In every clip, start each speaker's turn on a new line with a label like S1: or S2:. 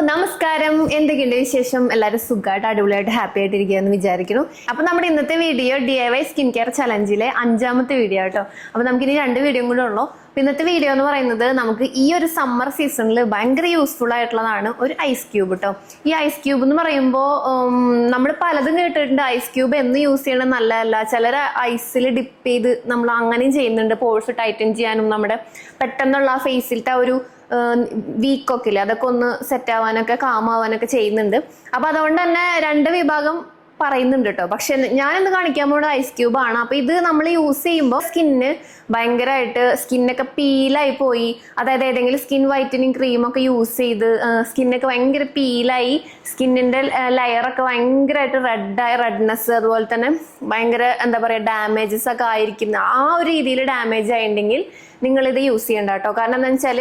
S1: നമസ്കാരം, എന്തൊക്കെയുണ്ട് വിശേഷം? എല്ലാവരും സുഖമായിട്ട് അടിപൊളിയായിട്ട് ഹാപ്പി ആയിട്ടിരിക്കുകയെന്ന് വിചാരിക്കുന്നു. അപ്പൊ നമ്മുടെ ഇന്നത്തെ വീഡിയോ DIY സ്കിൻ കെയർ ചലഞ്ചിലെ 5ാമത്തെ വീഡിയോ കേട്ടോ. അപ്പൊ നമുക്കിനി 2 വീഡിയോ കൂടെ ഉള്ളൂ. ഇന്നത്തെ വീഡിയോ എന്ന് പറയുന്നത് നമുക്ക് ഈ ഒരു സമ്മർ സീസണിൽ ഭയങ്കര യൂസ്ഫുൾ ആയിട്ടുള്ളതാണ് ഒരു ഐസ് ക്യൂബ് കേട്ടോ. ഈ ഐസ് ക്യൂബ് എന്ന് പറയുമ്പോൾ നമ്മൾ പലതും കേട്ടിട്ടുണ്ട്. ഐസ് ക്യൂബ് എന്ന് യൂസ് ചെയ്യണത് നല്ലതല്ല. ചിലർ ഐസിൽ ഡിപ്പ് ചെയ്ത് നമ്മൾ അങ്ങനെയും ചെയ്യുന്നുണ്ട്, പോഴ്സ് ടൈറ്റൻ ചെയ്യാനും നമ്മുടെ പെട്ടെന്നുള്ള ആ ഫേസിലത്തെ ആ ഒരു വീക്കൊക്കെ ഇല്ലേ അതൊക്കെ ഒന്ന് സെറ്റ് ആവാനൊക്കെ കാമാവാനൊക്കെ ചെയ്യുന്നുണ്ട്. അപ്പൊ അതുകൊണ്ട് തന്നെ 2 വിഭാഗം പറയുന്നുണ്ട് കേട്ടോ. പക്ഷെ ഞാൻ എന്ത് കാണിക്കാൻ പോകുന്നത് ഐസ് ക്യൂബ് ആണ്. അപ്പൊ ഇത് നമ്മൾ യൂസ് ചെയ്യുമ്പോൾ സ്കിന്നിന് ഭയങ്കരമായിട്ട് സ്കിന്നൊക്കെ പീലായി പോയി, അതായത് ഏതെങ്കിലും സ്കിൻ വൈറ്റനിങ് ക്രീമൊക്കെ യൂസ് ചെയ്ത് സ്കിന്നൊക്കെ ഭയങ്കര പീലായി, സ്കിന്നിന്റെ ലെയറൊക്കെ ഭയങ്കരമായിട്ട് റെഡ്നെസ്, അതുപോലെ തന്നെ ഭയങ്കര എന്താ പറയുക ഡാമേജസ് ഒക്കെ ആയിരിക്കുന്ന ആ ഒരു രീതിയിൽ ഡാമേജ് ആയിട്ടുണ്ടെങ്കിൽ നിങ്ങളിത് യൂസ് ചെയ്യണ്ട കേട്ടോ. കാരണം എന്താ വെച്ചാൽ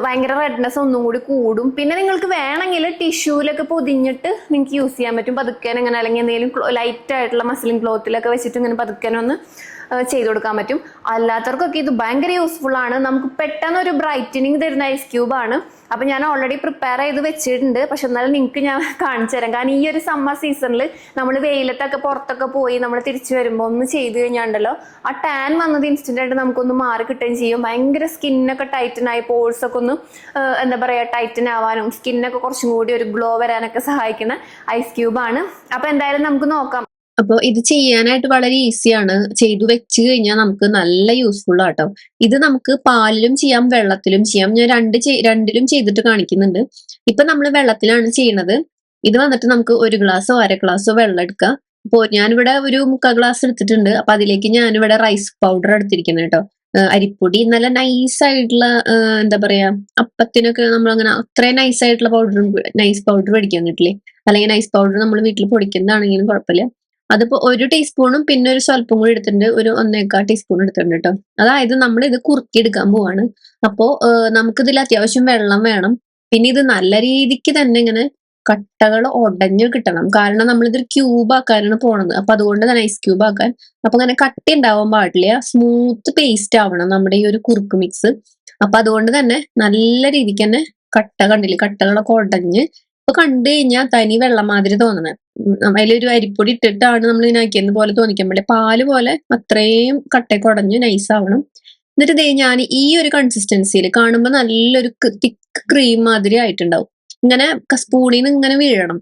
S1: ഭയങ്കര റെഡ്നെസ് ഒന്നും കൂടി കൂടും. പിന്നെ നിങ്ങൾക്ക് വേണമെങ്കിൽ ടിഷ്യൂലൊക്കെ പൊതിഞ്ഞിട്ട് നിങ്ങൾക്ക് യൂസ് ചെയ്യാൻ പറ്റും. പതുക്കാൻ ഇങ്ങനെ അല്ലെങ്കിൽ എന്തെങ്കിലും ലൈറ്റ് ആയിട്ടുള്ള മസ്ലിൻ ക്ലോത്തിലൊക്കെ വെച്ചിട്ട് ഇങ്ങനെ പതുക്കാനൊന്ന് ചെയ്ത് കൊടുക്കാൻ പറ്റും. അല്ലാത്തവർക്കൊക്കെ ഇത് ഭയങ്കര യൂസ്ഫുൾ ആണ്. നമുക്ക് പെട്ടെന്ന് ഒരു ബ്രൈറ്റനിങ് തരുന്ന ഐസ് ക്യൂബ് ആണ്. അപ്പൊ ഞാൻ ഓൾറെഡി പ്രിപ്പയർ ചെയ്ത് വെച്ചിട്ടുണ്ട്. പക്ഷെ എന്നാലും നിങ്ങൾക്ക് ഞാൻ കാണിച്ചു തരാം. കാരണം ഈ ഒരു സമ്മർ സീസണിൽ നമ്മൾ വെയിലത്തൊക്കെ പുറത്തൊക്കെ പോയി നമ്മൾ തിരിച്ചു വരുമ്പോൾ ഒന്ന് ചെയ്ത് കഴിഞ്ഞാണ്ടല്ലോ ആ ടാൻ വന്നത് ഇൻസ്റ്റന്റ് ആയിട്ട് നമുക്കൊന്ന് മാറി കിട്ടുകയും ചെയ്യും. ഭയങ്കര സ്കിന്നൊക്കെ ടൈറ്റൻ ആയി, പോഴ്സ് ഒക്കെ ഒന്ന് എന്താ പറയാ ടൈറ്റൻ ആവാനും സ്കിന്നൊക്കെ കുറച്ചും കൂടി ഒരു ഗ്ലോ വരാനൊക്കെ സഹായിക്കുന്ന ഐസ് ക്യൂബ് ആണ്. അപ്പൊ എന്തായാലും നമുക്ക് നോക്കാം.
S2: അപ്പോൾ ഇത് ചെയ്യാനായിട്ട് വളരെ ഈസിയാണ്. ചെയ്തു വെച്ച് കഴിഞ്ഞാൽ നമുക്ക് നല്ല യൂസ്ഫുൾ ആട്ടോ. ഇത് നമുക്ക് പാലിലും ചെയ്യാം, വെള്ളത്തിലും ചെയ്യാം. ഞാൻ രണ്ടിലും ചെയ്തിട്ട് കാണിക്കുന്നുണ്ട്. ഇപ്പൊ നമ്മൾ വെള്ളത്തിലാണ് ചെയ്യണത്. ഇത് വന്നിട്ട് നമുക്ക് 1 ഗ്ലാസ്സോ 1/2 ഗ്ലാസ്സോ വെള്ളം എടുക്കാം. അപ്പോൾ ഞാനിവിടെ ഒരു 3/4 ഗ്ലാസ് എടുത്തിട്ടുണ്ട്. അപ്പൊ അതിലേക്ക് ഞാനിവിടെ റൈസ് പൗഡർ എടുത്തിരിക്കുന്നത് കേട്ടോ. അരിപ്പൊടി നല്ല നൈസായിട്ടുള്ള എന്താ പറയാ അപ്പത്തിനൊക്കെ നമ്മൾ അങ്ങനെ അത്രയും നൈസായിട്ടുള്ള നൈസ് പൗഡർ മേടിക്കാൻ കിട്ടില്ലേ, അല്ലെങ്കിൽ നൈസ് പൗഡർ നമ്മൾ വീട്ടിൽ പൊടിക്കുന്നതാണെങ്കിലും കുഴപ്പമില്ല. അതിപ്പോ 1 ടീസ്പൂണും പിന്നെ ഒരു സ്വല്പം കൂടി എടുത്തിട്ടുണ്ട്, ഒരു 1.25 ടീസ്പൂൺ എടുത്തിട്ടുണ്ട് കേട്ടോ. അതായത് നമ്മൾ ഇത് കുറുക്കി എടുക്കാൻ പോവാണ്. അപ്പോ നമുക്കിതിൽ അത്യാവശ്യം വെള്ളം വേണം. പിന്നെ ഇത് നല്ല രീതിക്ക് തന്നെ ഇങ്ങനെ കട്ടകൾ ഉടഞ്ഞു കിട്ടണം. കാരണം നമ്മളിതൊരു ക്യൂബ് ആക്കാനാണ് പോണത്. അപ്പൊ അതുകൊണ്ട് തന്നെ ഐസ് ക്യൂബ് ആക്കാൻ. അപ്പൊ അങ്ങനെ കട്ടി ഉണ്ടാവാൻ പാടില്ല, സ്മൂത്ത് പേസ്റ്റ് ആവണം നമ്മുടെ ഈ ഒരു കുറുക്ക് മിക്സ്. അപ്പൊ അതുകൊണ്ട് തന്നെ നല്ല രീതിക്ക് തന്നെ കണ്ടില്ലേ, കട്ടകളൊക്കെ ഉടഞ്ഞ് ഇപ്പൊ കണ്ടു കഴിഞ്ഞാൽ തനി വെള്ളം മാതിരി തോന്നണേ. അതിലൊരു അരിപ്പൊടി ഇട്ടിട്ടാണ് നമ്മൾ ഇതിനാക്കിയെന്ന് പോലെ തോന്നിക്കാൻ പാടില്ല. പാല് പോലെ അത്രയും കട്ടയൊക്കെ ഉടഞ്ഞ് നൈസ് ആവണം. എന്നിട്ട് ഞാൻ ഈ ഒരു കൺസിസ്റ്റൻസിയിൽ കാണുമ്പോൾ നല്ലൊരു തിക്ക് ക്രീം മാതിരി ആയിട്ടുണ്ടാവും. ഇങ്ങനെ സ്പൂണിൽ നിന്ന് ഇങ്ങനെ വീഴണം.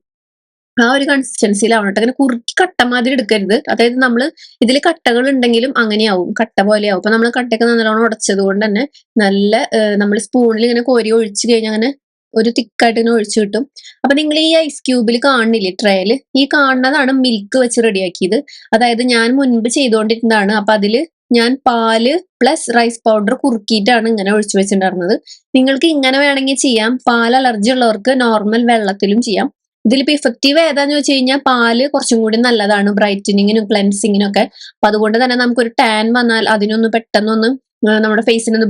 S2: ആ ഒരു കൺസിസ്റ്റൻസിയിലാവണം കേട്ടോ. അങ്ങനെ കുറുക്കി കട്ട മാതിരി എടുക്കരുത്. അതായത് നമ്മൾ ഇതിൽ കട്ടകൾ ഉണ്ടെങ്കിലും അങ്ങനെയാവും, കട്ട പോലെയാവും. അപ്പൊ നമ്മൾ കട്ടയൊക്കെ നല്ലോണം ഉടച്ചത് കൊണ്ട് തന്നെ നല്ല നമ്മൾ സ്പൂണിൽ ഇങ്ങനെ കോരി ഒഴിച്ചു കഴിഞ്ഞാൽ അങ്ങനെ ഒരു തിക്കായിട്ട് ഇങ്ങനെ ഒഴിച്ചു കിട്ടും. അപ്പൊ നിങ്ങൾ ഈ ഐസ് ക്യൂബിൽ കാണുന്നില്ലേ ട്രയല്, ഈ കാണുന്നതാണ് മിൽക്ക് വെച്ച് റെഡിയാക്കിയത്. അതായത് ഞാൻ മുൻപ് ചെയ്തുകൊണ്ടിരുന്നതാണ്. അപ്പൊ അതില് ഞാൻ പാല് പ്ലസ് റൈസ് പൗഡർ കുറുക്കിയിട്ടാണ് ഇങ്ങനെ ഒഴിച്ചു വെച്ചിട്ടുണ്ടായിരുന്നത്. നിങ്ങൾക്ക് ഇങ്ങനെ വേണമെങ്കിൽ ചെയ്യാം. പാൽ അലർജി ഉള്ളവർക്ക് നോർമൽ വെള്ളത്തിലും ചെയ്യാം. ഇതിലിപ്പോ ഇഫക്റ്റീവ് ഏതാന്ന് വെച്ച് കഴിഞ്ഞാൽ പാല് കുറച്ചും കൂടി നല്ലതാണ് ബ്രൈറ്റനിങ്ങിനും ക്ലെൻസിങ്ങിനും ഒക്കെ. അപ്പൊ അതുകൊണ്ട് തന്നെ നമുക്കൊരു ടാൻ വന്നാൽ അതിനൊന്ന് പെട്ടെന്നൊന്ന് നമ്മുടെ ഫേസിനൊന്ന്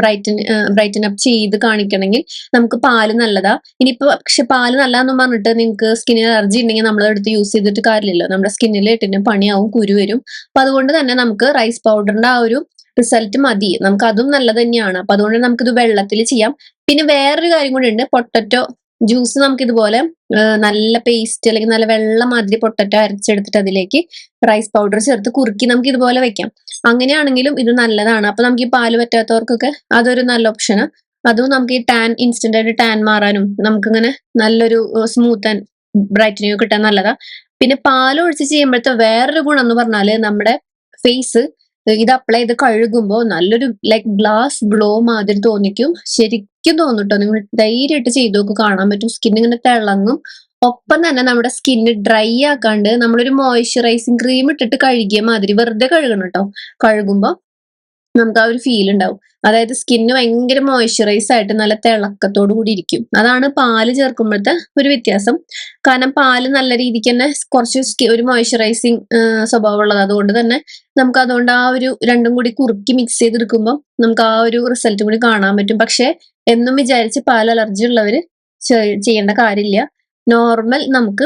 S2: ബ്രൈറ്റൻ അപ്പ് ചെയ്ത് കാണിക്കണമെങ്കിൽ നമുക്ക് പാല് നല്ലതാ. ഇനിയിപ്പോ പക്ഷെ പാല് നല്ലതെന്ന് പറഞ്ഞിട്ട് നിങ്ങൾക്ക് സ്കിന്നിന് അലർജി ഉണ്ടെങ്കിൽ നമ്മളെടുത്ത് യൂസ് ചെയ്തിട്ട് കാര്യമില്ലല്ലോ. നമ്മുടെ സ്കിന്നിൽ ഇട്ടിന് പണിയാവും, കുരു വരും. അപ്പൊ അതുകൊണ്ട് തന്നെ നമുക്ക് റൈസ് പൗഡറിന്റെ ആ ഒരു റിസൾട്ട് മതി. നമുക്ക് അതും നല്ലത് തന്നെയാണ്. അപ്പൊ അതുകൊണ്ട് നമുക്കിത് വെള്ളത്തിൽ ചെയ്യാം. പിന്നെ വേറൊരു കാര്യം കൂടി ഉണ്ട്, പൊട്ടറ്റോ ജ്യൂസ് നമുക്ക് ഇതുപോലെ നല്ല പേസ്റ്റ് അല്ലെങ്കിൽ നല്ല വെള്ളം മാതിരി പൊട്ടറ്റോ അരച്ചെടുത്തിട്ട് അതിലേക്ക് റൈസ് പൗഡർ ചേർത്ത് കുറുക്കി നമുക്ക് ഇതുപോലെ വെക്കാം. അങ്ങനെയാണെങ്കിലും ഇത് നല്ലതാണ്. അപ്പൊ നമുക്ക് ഈ പാല് പറ്റാത്തവർക്കൊക്കെ അതൊരു നല്ല ഓപ്ഷനാണ്. അതും നമുക്ക് ഈ ഇൻസ്റ്റന്റ് ആയിട്ട് ടാൻ മാറാനും നമുക്കിങ്ങനെ നല്ലൊരു സ്മൂത്ത് ആൻഡ് ബ്രൈറ്റനിങ് കിട്ടാൻ നല്ലതാ. പിന്നെ പാൽ ഒഴിച്ച് ചെയ്യുമ്പോഴത്തെ വേറൊരു ഗുണം എന്ന് പറഞ്ഞാല് നമ്മുടെ ഫേസ് ഇത് അപ്ലൈ ചെയ്ത് കഴുകുമ്പോൾ നല്ലൊരു ലൈക്ക് ഗ്ലാസ് ഗ്ലോ മാതിരി തോന്നിക്കും. ശരിക്കും തോന്നിട്ടോ, നിങ്ങൾ ധൈര്യമായിട്ട് ചെയ്ത് നോക്ക്, കാണാൻ പറ്റും. സ്കിൻ ഇങ്ങനെ തിളങ്ങും. ഒപ്പം തന്നെ നമ്മുടെ സ്കിന്ന് ഡ്രൈ ആക്കാണ്ട് നമ്മളൊരു മോയ്സ്ചറൈസിങ് ക്രീം ഇട്ടിട്ട് കഴുകിയ മാതിരി വെറുതെ കഴുകണം കേട്ടോ. കഴുകുമ്പോൾ നമുക്ക് ആ ഒരു ഫീൽ ഉണ്ടാവും. അതായത് സ്കിന്ന് ഭയങ്കര മോയ്സ്ചറൈസ് ആയിട്ട് നല്ല തിളക്കത്തോടു കൂടി ഇരിക്കും. അതാണ് പാല് ചേർക്കുമ്പോഴത്തെ ഒരു വ്യത്യാസം. കാരണം പാല് നല്ല രീതിക്ക് തന്നെ കുറച്ച് ഒരു മോയ്സ്ചറൈസിങ് സ്വഭാവമുള്ളത്. അതുകൊണ്ട് തന്നെ നമുക്ക് അതുകൊണ്ട് ആ ഒരു രണ്ടും കൂടി കുറുക്കി മിക്സ് ചെയ്തെടുക്കുമ്പോൾ നമുക്ക് ആ ഒരു റിസൾട്ട് കൂടി കാണാൻ പറ്റും. പക്ഷെ എന്നും വിചാരിച്ച് പാൽ അലർജി ഉള്ളവര് ചെയ്യേണ്ട കാര്യമില്ല. നോർമൽ നമുക്ക്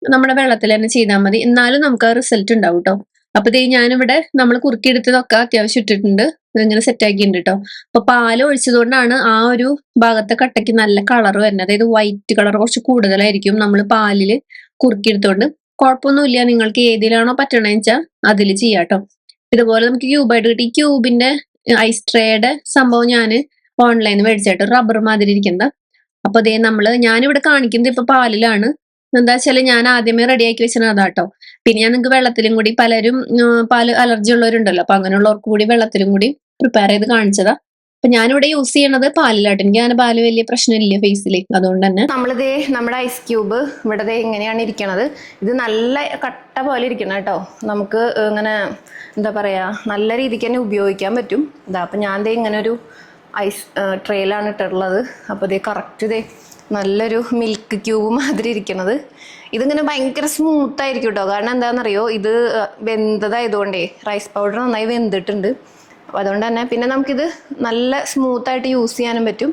S2: നമ്മുടെ വെള്ളത്തിൽ തന്നെ ചെയ്താൽ മതി. എന്നാലും നമുക്ക് ആ റിസൾട്ട് ഉണ്ടാവും കേട്ടോ. അപ്പൊ ദേ ഞാനിവിടെ നമ്മൾ കുറുക്കിയെടുത്തതൊക്കെ അത്യാവശ്യം ഇട്ടിട്ടുണ്ട്. ഇങ്ങനെ സെറ്റ് ആക്കിയിട്ടുണ്ട് കേട്ടോ. അപ്പൊ പാല് ഒഴിച്ചതുകൊണ്ടാണ് ആ ഒരു ഭാഗത്തെ കട്ടയ്ക്ക് നല്ല കളർ വരുന്നത്. അതായത് വൈറ്റ് കളർ കുറച്ച് കൂടുതലായിരിക്കും നമ്മൾ പാലില് കുറുക്കിയെടുത്തോണ്ട്. കുഴപ്പമൊന്നുമില്ല, നിങ്ങൾക്ക് ഏതിലാണോ പറ്റണേന്ന് വെച്ചാൽ അതിൽ ചെയ്യാട്ടോ. ഇതുപോലെ നമുക്ക് ക്യൂബായിട്ട് കിട്ടി. ഈ ക്യൂബിന്റെ ഐസ് ട്രേയുടെ സംഭവം ഞാൻ ഓൺലൈനിൽ മേടിച്ചായിട്ട് റബ്ബർ മാതിരി ഇരിക്കുന്നത്. അപ്പൊ അതേ ഞാനിവിടെ കാണിക്കുന്നത് ഇപ്പൊ പാലിലാണ്. എന്താ വെച്ചാല് ഞാൻ ആദ്യമേ റെഡിയാക്കി വെച്ചത് അതാട്ടോ. പിന്നെ ഞാൻ നിങ്ങൾക്ക് വെള്ളത്തിലും കൂടി പലരും പാല് അലർജി ഉള്ളവരുണ്ടല്ലോ, അപ്പൊ അങ്ങനെയുള്ളവർക്ക് കൂടി വെള്ളത്തിലും കൂടി പ്രിപ്പയർ ചെയ്ത് കാണിച്ചതാ. അപ്പൊ ഞാനിവിടെ യൂസ് ചെയ്യണത് പാലിലാട്ടോ. എനിക്ക് അങ്ങനെ പാല് വലിയ പ്രശ്നമില്ല ഫേസിൽ, അതുകൊണ്ട് തന്നെ.
S1: നമ്മളിതേ നമ്മുടെ ഐസ് ക്യൂബ് ഇവിടെ ഇങ്ങനെയാണ് ഇരിക്കണത്. ഇത് നല്ല കട്ട പോലെ ഇരിക്കണം കേട്ടോ. നമുക്ക് ഇങ്ങനെ എന്താ പറയാ നല്ല രീതിക്ക് തന്നെ ഉപയോഗിക്കാൻ പറ്റും. അപ്പൊ ഞാൻ ഇങ്ങനെ ഒരു ഐസ് ട്രേയിലാണ് ഇട്ടിട്ടുള്ളത്. അപ്പോൾ ഇതേ കറക്റ്റ് ഇതേ നല്ലൊരു മിൽക്ക് ക്യൂബ് മാതിരി ഇരിക്കണത്. ഇതിങ്ങനെ ഭയങ്കര സ്മൂത്ത് ആയിരിക്കും കേട്ടോ. കാരണം എന്താണെന്നറിയോ, ഇത് വെന്തതായതുകൊണ്ടേ റൈസ് പൗഡർ നന്നായി വെന്തിട്ടുണ്ട്. അപ്പോൾ അതുകൊണ്ട് തന്നെ പിന്നെ നമുക്കിത് നല്ല സ്മൂത്തായിട്ട് യൂസ് ചെയ്യാനും പറ്റും.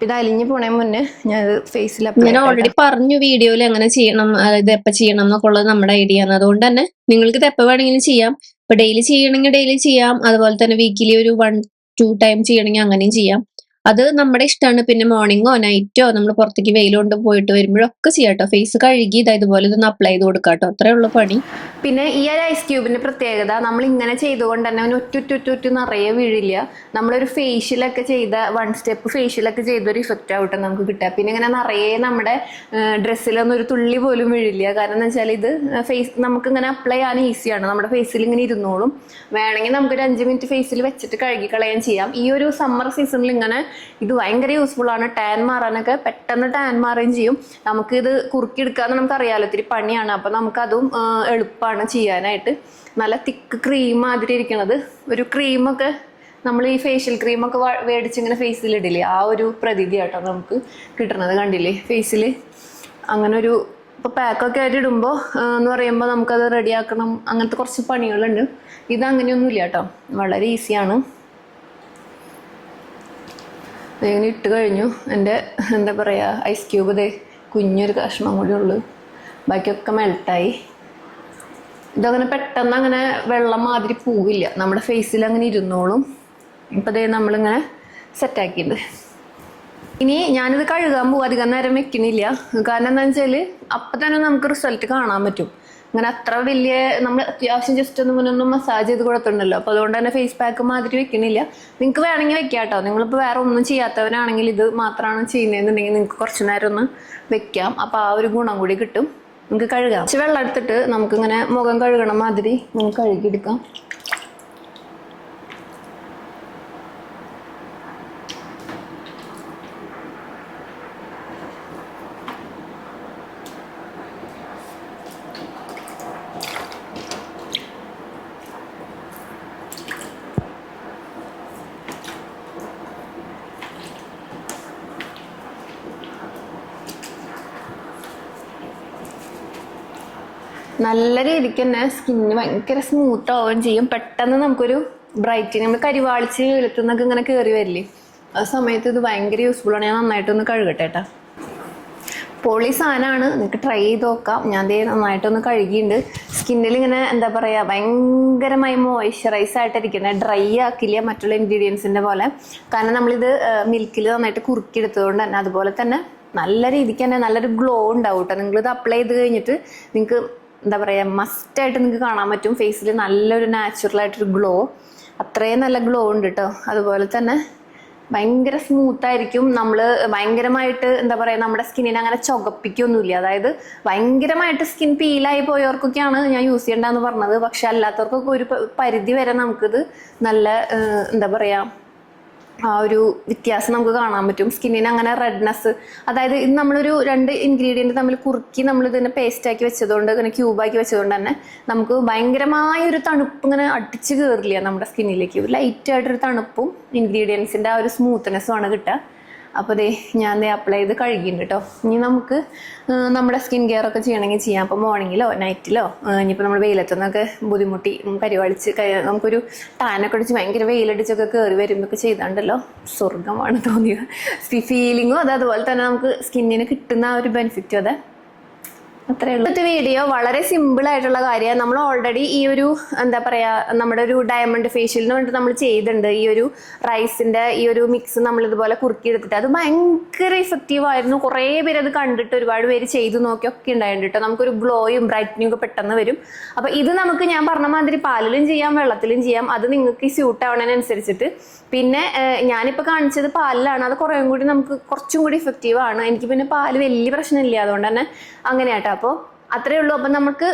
S1: ഇത് അലിഞ്ഞു പോണേ മുന്നേ ഞാൻ ഫേസിൽ
S2: ഞാൻ ഓൾറെഡി പറഞ്ഞു വീഡിയോയിൽ എങ്ങനെ ചെയ്യണം, ഇത് എപ്പോൾ ചെയ്യണം എന്നൊക്കെ ഉള്ളത് നമ്മുടെ ഐഡിയ ആണ്. അതുകൊണ്ട് തന്നെ നിങ്ങൾക്ക് ഇത് എപ്പോൾ വേണമെങ്കിലും ചെയ്യാം. ഇപ്പൊ ഡെയിലി ചെയ്യണമെങ്കിൽ ഡെയിലി ചെയ്യാം. അതുപോലെ തന്നെ വീക്കിലി ഒരു 1-2 ടൈം ചെയ്യണമെങ്കിൽ അങ്ങനെയും ചെയ്യാം. അത് നമ്മുടെ ഇഷ്ടമാണ്. പിന്നെ മോർണിംഗോ നൈറ്റോ നമ്മൾ പുറത്തേക്ക് വെയിൽ കൊണ്ട് പോയിട്ട് വരുമ്പോഴൊക്കെ ചെയ്യാട്ടോ. ഫേസ് കഴുകി ഇതുപോലെ ഇതൊന്ന് അപ്ലൈ ചെയ്ത് കൊടുക്കാട്ടോ. അത്രേ ഉള്ളൂ പണി.
S1: പിന്നെ ഈ ഒരു ഐസ് ക്യൂബിന്റെ പ്രത്യേകത, നമ്മൾ ഇങ്ങനെ ചെയ്തുകൊണ്ട് തന്നെ അവന് ഒറ്റ നിറയെ വീഴില്ല. നമ്മളൊരു ഫേഷ്യലൊക്കെ ചെയ്ത 1 സ്റ്റെപ്പ് ഫേഷ്യലൊക്കെ ചെയ്തൊരു ഇഫക്റ്റ് ആവട്ടെ നമുക്ക് കിട്ടുക. പിന്നെ ഇങ്ങനെ നിറയെ നമ്മുടെ ഡ്രസ്സിലൊന്നും ഒരു തുള്ളി പോലും വീഴില്ല. കാരണം എന്താ വെച്ചാൽ ഇത് നമുക്ക് ഇങ്ങനെ അപ്ലൈ ചെയ്യാൻ ഈസിയാണ്. നമ്മുടെ ഫേസിൽ ഇങ്ങനെ ഇരുന്നോളും. വേണമെങ്കിൽ നമുക്കൊരു 5 മിനിറ്റ് ഫേസിൽ വെച്ചിട്ട് കഴുകി കളയാൻ ചെയ്യാം. ഈ ഒരു സമ്മർ സീസണിൽ ഇങ്ങനെ ഇത് ഭയങ്കര യൂസ്ഫുൾ ആണ്. ടാൻ മാറാനൊക്കെ പെട്ടെന്ന് ടാൻ മാറുകയും ചെയ്യും. നമുക്ക് ഇത് കുറുക്കിയെടുക്കാന്ന് നമുക്ക് അറിയാലോ, ഇത്തിരി പണിയാണ്. അപ്പൊ നമുക്കതും എളുപ്പമാണ് ചെയ്യാനായിട്ട്. നല്ല തിക്ക് ക്രീം മാതിരി ഇരിക്കണത്. ഒരു ക്രീമൊക്കെ നമ്മൾ ഈ ഫേഷ്യൽ ക്രീമൊക്കെ മേടിച്ച് ഇങ്ങനെ ഫേസിൽ ഇടില്ലേ, ആ ഒരു പ്രതീതി ആട്ടോ നമുക്ക് കിട്ടണത്. കണ്ടില്ലേ ഫേസിൽ അങ്ങനെ ഒരു ഇപ്പോൾ പാക്കൊക്കെ ആയിട്ട് ഇടുമ്പോൾ എന്ന് പറയുമ്പോൾ നമുക്കത് റെഡിയാക്കണം, അങ്ങനത്തെ കുറച്ച് പണികളുണ്ട്. ഇത് അങ്ങനെയൊന്നുമില്ല കേട്ടോ, വളരെ ഈസിയാണ്. ഇങ്ങനെ ഇട്ട് കഴിഞ്ഞു. എൻ്റെ എന്താ പറയുക ഐസ് ക്യൂബ് ഇതേ കുഞ്ഞൊരു കഷ്ണം കൂടി ഉള്ളു, ബാക്കിയൊക്കെ മെൽട്ടായി. ഇതങ്ങനെ പെട്ടെന്ന് അങ്ങനെ വെള്ളം മാതിരി പോവില്ല, നമ്മുടെ ഫേസിൽ അങ്ങനെ ഇരുന്നോളും. ഇപ്പം ഇതേ നമ്മളിങ്ങനെ സെറ്റാക്കിയിട്ടുണ്ട്. ഇനി ഞാനിത് കഴുകാൻ പോകും, അധികം നേരം വെക്കണില്ല. കാരണം എന്താണെന്ന് വെച്ചാൽ അപ്പം തന്നെ നമുക്ക് റിസൾട്ട് കാണാൻ പറ്റും. അങ്ങനെ അത്ര വലിയ നമ്മൾ അത്യാവശ്യം ജസ്റ്റ് ഒന്ന് മസാജ് ചെയ്ത് കൊടുത്തിട്ടുണ്ടല്ലോ. അപ്പോൾ അതുകൊണ്ട് തന്നെ ഫേസ് പാക്ക് മാതിരി വെക്കണില്ല. നിങ്ങൾക്ക് വേണമെങ്കിൽ വെക്കാം കേട്ടോ. നിങ്ങളിപ്പോൾ വേറെ ഒന്നും ചെയ്യാത്തവരാണെങ്കിൽ ഇത് മാത്രമാണ് ചെയ്യുന്നതെന്നുണ്ടെങ്കിൽ നിങ്ങൾക്ക് കുറച്ച് നേരം ഒന്ന് വെക്കാം. അപ്പോൾ ആ ഒരു ഗുണം കൂടി കിട്ടും. നിങ്ങൾക്ക് കഴുകാം. കുറച്ച് വെള്ളം എടുത്തിട്ട് നമുക്കിങ്ങനെ മുഖം കഴുകണ മാതിരി നമുക്ക് കഴുകിയെടുക്കാം. നല്ല രീതിക്ക് തന്നെ സ്കിന്ന് ഭയങ്കര സ്മൂത്ത് ആവുകയും ചെയ്യും. പെട്ടെന്ന് നമുക്കൊരു ബ്രൈറ്റിങ്, നമ്മൾ കരിവാളിച്ച് വെളുത്തുനിന്നൊക്കെ ഇങ്ങനെ കയറി വരില്ലേ, ആ സമയത്ത് ഇത് ഭയങ്കര യൂസ്ഫുൾ ആണ്. ഞാൻ നന്നായിട്ടൊന്ന് കഴുകട്ടെ കേട്ടോ. പൊളി സാധനമാണ്, നിങ്ങൾക്ക് ട്രൈ ചെയ്ത് നോക്കാം. ഞാൻ ദേ നന്നായിട്ടൊന്ന് കഴുകിയിട്ടുണ്ട്. സ്കിന്നിൽ ഇങ്ങനെ എന്താ പറയുക ഭയങ്കരമായി മോയ്സ്ചറൈസ് ആയിട്ടിരിക്കുന്നത്, ഡ്രൈ ആക്കില്ല മറ്റുള്ള ഇൻഗ്രീഡിയൻസിൻ്റെ പോലെ. കാരണം നമ്മളിത് മിൽക്കിൽ നന്നായിട്ട് കുറുക്കിയെടുത്തതുകൊണ്ട് തന്നെ. അതുപോലെ തന്നെ നല്ല രീതിക്ക് തന്നെ നല്ലൊരു ഗ്ലോ ഉണ്ടാവും കേട്ടോ. നിങ്ങളിത് അപ്ലൈ ചെയ്ത് കഴിഞ്ഞിട്ട് നിങ്ങൾക്ക് എന്താ പറയുക മസ്റ്റായിട്ട് നിങ്ങൾക്ക് കാണാൻ പറ്റും ഫേസിൽ നല്ലൊരു നാച്ചുറലായിട്ടൊരു ഗ്ലോ. അത്രയും നല്ല ഗ്ലോ ഉണ്ട് കേട്ടോ. അതുപോലെ തന്നെ ഭയങ്കര സ്മൂത്തായിരിക്കും. നമ്മൾ ഭയങ്കരമായിട്ട് എന്താ പറയുക നമ്മുടെ സ്കിന്നിനെ അങ്ങനെ ചുവപ്പിക്കൊന്നുമില്ല. അതായത് ഭയങ്കരമായിട്ട് സ്കിൻ പീലായി പോയവർക്കൊക്കെയാണ് ഞാൻ യൂസ് ചെയ്യേണ്ടതെന്ന് പറഞ്ഞത്. പക്ഷെ അല്ലാത്തവർക്കൊക്കെ ഒരു പരിധി വരെ നമുക്കിത് നല്ല എന്താ പറയുക ആ ഒരു വ്യത്യാസം നമുക്ക് കാണാൻ പറ്റും. സ്കിന്നിന് അങ്ങനെ റെഡ്നെസ്, അതായത് ഇത് നമ്മളൊരു 2 ഇൻഗ്രീഡിയൻറ്റ് തമ്മിൽ കുറുക്കി നമ്മൾ ഇതിനെ പേസ്റ്റാക്കി വെച്ചതുകൊണ്ട്, ഇങ്ങനെ ക്യൂബാക്കി വെച്ചതുകൊണ്ട് തന്നെ നമുക്ക് ഭയങ്കരമായ ഒരു തണുപ്പ് ഇങ്ങനെ അടിച്ച് കയറില്ല നമ്മുടെ സ്കിന്നിലേക്ക്. ഒരു ലൈറ്റായിട്ടൊരു തണുപ്പും ഇൻഗ്രീഡിയൻസിൻ്റെ ആ ഒരു സ്മൂത്ത്നെസ്സും ആണ് കിട്ടുക. അപ്പോൾ ദേ ഞാൻ അപ്ലൈ ചെയ്ത് കഴുകിയിട്ടുണ്ട് കേട്ടോ. ഇനി നമുക്ക് നമ്മുടെ സ്കിൻ കെയർ ഒക്കെ ചെയ്യണമെങ്കിൽ ചെയ്യാം. അപ്പോൾ മോർണിംഗിലോ നൈറ്റിലോ ഇനിയിപ്പോൾ നമ്മൾ വെയിലത്തുനിന്നൊക്കെ ബുദ്ധിമുട്ടി കരിവാളിച്ച് നമുക്കൊരു ടാനൊക്കെ അടിച്ച് ഭയങ്കര വെയിലടിച്ചൊക്കെ കയറി വരുമ്പോഴൊക്കെ ചെയ്താണ്ടല്ലോ സ്വർഗമാണ് തോന്നിയത്. ഫീലിങ്ങും അതുപോലെ തന്നെ നമുക്ക് സ്കിന്നിന് കിട്ടുന്ന ആ ഒരു ബെനിഫിറ്റും അതെ അത്രേ ഉള്ളൂ. ഇന്നത്തെ വീഡിയോ വളരെ സിമ്പിൾ ആയിട്ടുള്ള കാര്യമാണ്. നമ്മൾ ഓൾറെഡി ഈ ഒരു എന്താ പറയാ നമ്മുടെ ഒരു ഡയമണ്ട് ഫേഷ്യലിന് വേണ്ടിയിട്ട് നമ്മൾ ചെയ്തിട്ടുണ്ട്. ഈ ഒരു റൈസിന്റെ ഈ ഒരു മിക്സ് നമ്മൾ ഇതുപോലെ കുറുക്കി എടുത്തിട്ട് അത് ഭയങ്കര ഇഫക്റ്റീവ് ആയിരുന്നു. കുറേ പേര് അത് കണ്ടിട്ട് ഒരുപാട് പേര് ചെയ്തു നോക്കിയൊക്കെ ഉണ്ടായിട്ടുണ്ട് കേട്ടോ. നമുക്കൊരു ഗ്ലോയും ബ്രൈറ്റനിങ് ഒക്കെ പെട്ടെന്ന് വരും. അപ്പൊ ഇത് നമുക്ക് ഞാൻ പറഞ്ഞ മാതിരി പാലിലും ചെയ്യാം, വെള്ളത്തിലും ചെയ്യാം. അത് നിങ്ങൾക്ക് സ്യൂട്ട് ആവണതിനനുസരിച്ചിട്ട്. പിന്നെ ഞാനിപ്പോൾ കാണിച്ചത് പാലിലാണ്. അത് കുറച്ചും കൂടി ഇഫക്റ്റീവ് ആണ്. എനിക്ക് പിന്നെ പാല് വലിയ പ്രശ്നമില്ല, അതുകൊണ്ട് തന്നെ അങ്ങനെയാട്ടോ. അപ്പോൾ അത്രേ ഉള്ളൂ. അപ്പം നമുക്ക്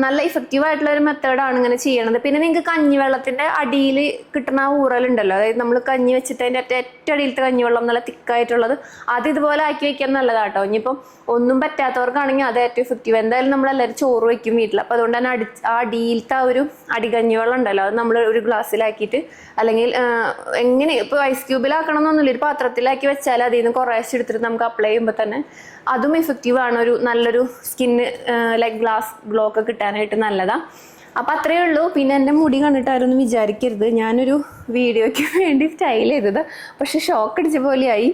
S1: നല്ല ഇഫക്റ്റീവ് ആയിട്ടുള്ള ഒരു മെത്തേഡാണ് ഇങ്ങനെ ചെയ്യണത്. പിന്നെ നിങ്ങൾക്ക് കഞ്ഞിവെള്ളത്തിന്റെ അടിയിൽ കിട്ടുന്ന ആ ഊറലുണ്ടല്ലോ, അതായത് നമ്മൾ കഞ്ഞി വെച്ചിട്ട് അതിൻ്റെ ഏറ്റവും അടിയിലത്തെ കഞ്ഞിവെള്ളം നല്ല തിക്കായിട്ടുള്ളത്, അത് ഇതുപോലെ ആക്കി വെക്കാൻ നല്ലതാട്ടോ. ഇനിയിപ്പം ഒന്നും പറ്റാത്തവർക്കാണെങ്കിൽ അത് ഏറ്റവും ഇഫക്റ്റീവ്. എന്തായാലും നമ്മളെല്ലാവരും ചോറ് വയ്ക്കും വീട്ടിൽ. അപ്പം അതുകൊണ്ട് തന്നെ ആ അടിയിലത്തെ ആ ഒരു അടികഞ്ഞിവെള്ളം ഉണ്ടല്ലോ, അത് നമ്മൾ ഒരു ഗ്ലാസ്സിലാക്കിയിട്ട് അല്ലെങ്കിൽ എങ്ങനെ ഇപ്പോൾ ഐസ് ക്യൂബിലാക്കണം എന്നൊന്നുമില്ല, ഒരു പാത്രത്തിലാക്കി വെച്ചാൽ അതിൽ നിന്ന് കുറേശ്ശെ എടുത്തിട്ട് നമുക്ക് അപ്ലൈ ചെയ്യുമ്പോൾ തന്നെ അതും ഇഫക്റ്റീവ് ആണ്. ഒരു നല്ലൊരു സ്കിന്ന് ലൈക്ക് ഗ്ലാസ് ഗ്ലോ ഒക്കെ കിട്ടാനായിട്ട് നല്ലതാണ്. അപ്പം അത്രയേ ഉള്ളൂ. പിന്നെ എൻ്റെ മുടി കണ്ടിട്ടാരൊന്നും വിചാരിക്കരുത്, ഞാനൊരു വീഡിയോയ്ക്ക് വേണ്ടി സ്റ്റൈൽ ചെയ്തത്, പക്ഷെ ഷോക്ക് അടിച്ച പോലെയായി.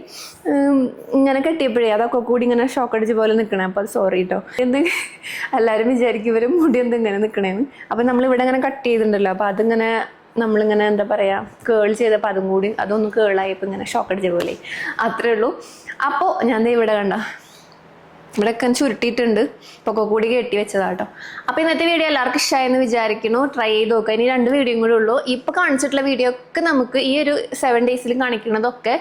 S1: ഇങ്ങനെ കെട്ടിയപ്പോഴേ അതൊക്കെ കൂടി ഇങ്ങനെ ഷോക്ക് അടിച്ച പോലെ നിൽക്കണേ. അപ്പോൾ അത് സോറി കേട്ടോ. എല്ലാവരും വിചാരിക്കും ഇവരും മുടി ഇങ്ങനെ നിൽക്കണേന്ന്. അപ്പം നമ്മളിവിടെ ഇങ്ങനെ കട്ട് ചെയ്തിട്ടുണ്ടല്ലോ, അപ്പോൾ അതിങ്ങനെ നമ്മളിങ്ങനെ എന്താ പറയുക കേൾ ചെയ്തപ്പോൾ അതും കൂടി അതൊന്ന് കേളായപ്പോൾ ഇങ്ങനെ ഷോക്ക് അടിച്ച പോലെ. അത്രേ ഉള്ളൂ. അപ്പോൾ ഞാൻ ഇവിടെ കണ്ട ഇവിടെയൊക്കെ ചുരുട്ടിയിട്ടുണ്ട്, ഇപ്പോൾ കൂടി കെട്ടി വെച്ചതാട്ടോ. അപ്പോൾ ഇന്നത്തെ വീഡിയോ എല്ലാവർക്കും ഇഷ്ടമായെന്ന് വിചാരിക്കുന്നു. ട്രൈ ചെയ്ത് നോക്കുക. ഇനി 2 വീഡിയോയും കൂടെ ഉള്ളൂ. ഇപ്പോൾ കാണിച്ചിട്ടുള്ള വീഡിയോ ഒക്കെ നമുക്ക് ഈ ഒരു 7 ഡേയ്സിൽ കാണിക്കുന്നതൊക്കെ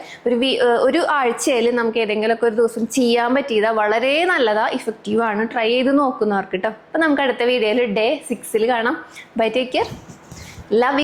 S1: ഒരു ആഴ്ചയിൽ നമുക്ക് ഏതെങ്കിലുമൊക്കെ ഒരു ദിവസം ചെയ്യാൻ പറ്റിയതാണ്. വളരെ നല്ലതാണ്, ഇഫക്റ്റീവാണ്. ട്രൈ ചെയ്ത് നോക്കുന്നവർക്ക് കേട്ടോ. അപ്പോൾ നമുക്ക് അടുത്ത വീഡിയോയിൽ ഡേ 6 കാണാം. Bye, take care, love.